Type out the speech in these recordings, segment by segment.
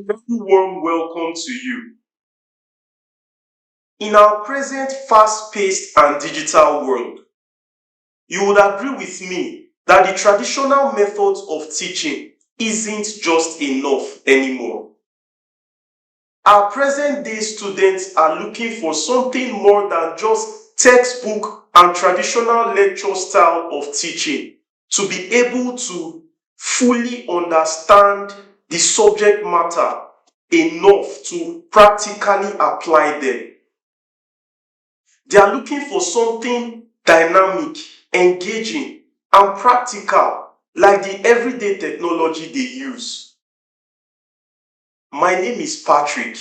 very warm welcome to you. In our present fast-paced and digital world, you would agree with me that the traditional methods of teaching isn't just enough anymore. Our present-day students are looking for something more than just textbook and traditional lecture style of teaching to be able to fully understand the subject matter enough to practically apply them. They are looking for something dynamic, engaging, and practical, like the everyday technology they use. My name is Patrick,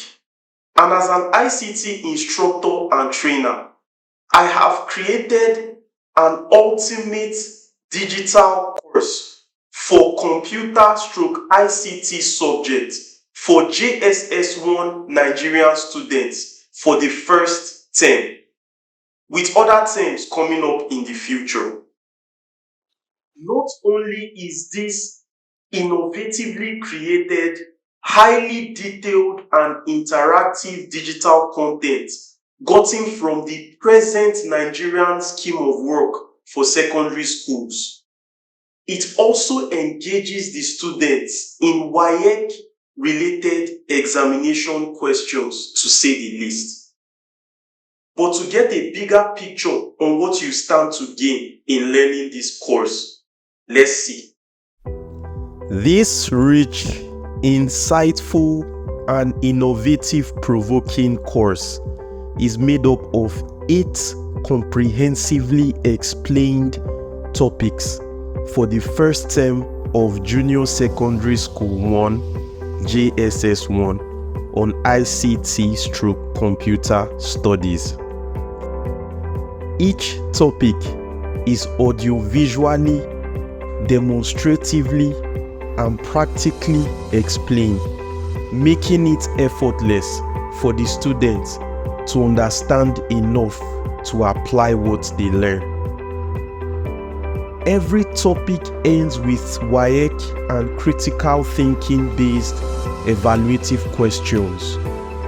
and as an ICT instructor and trainer, I have created an ultimate digital course for computer/ICT subjects for JSS1 Nigerian students for the first term, with other terms coming up in the future. Not only is this innovatively created, highly detailed and interactive digital content gotten from the present Nigerian scheme of work for secondary schools, it also engages the students in WAEC-related examination questions, to say the least. But to get a bigger picture on what you stand to gain in learning this course, let's see. This rich, insightful, and innovative provoking course is made up of 8 comprehensively explained topics for the first term of Junior Secondary School 1, JSS1, on ICT/computer studies. Each topic is audiovisually, demonstratively, and practically explained, making it effortless for the students to understand enough to apply what they learn. Every topic ends with WAEC and critical thinking based evaluative questions,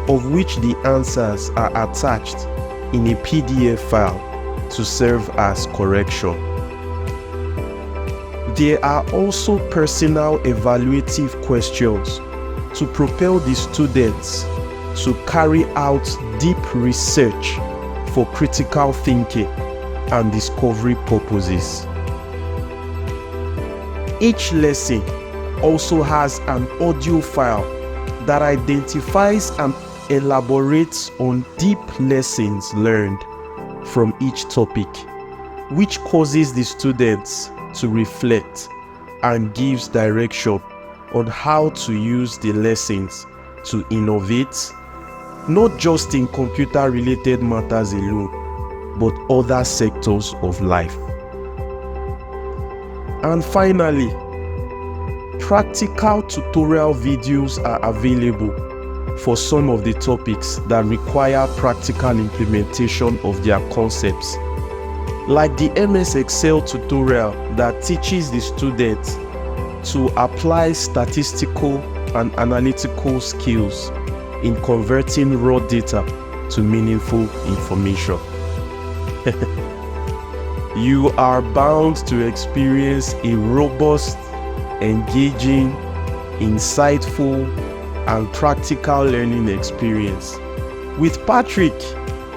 of which the answers are attached in a PDF file to serve as correction. There are also personal evaluative questions to propel the students to carry out deep research for critical thinking and discovery purposes. Each lesson also has an audio file that identifies and elaborates on deep lessons learned from each topic, which causes the students to reflect and gives direction on how to use the lessons to innovate, not just in computer-related matters alone, but other sectors of life. And finally, practical tutorial videos are available for some of the topics that require practical implementation of their concepts, like the MS Excel tutorial that teaches the students to apply statistical and analytical skills in converting raw data to meaningful information. You are bound to experience a robust, engaging, insightful, and practical learning experience with Patrick,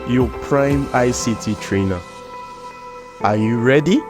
your prime ICT trainer. Are you ready?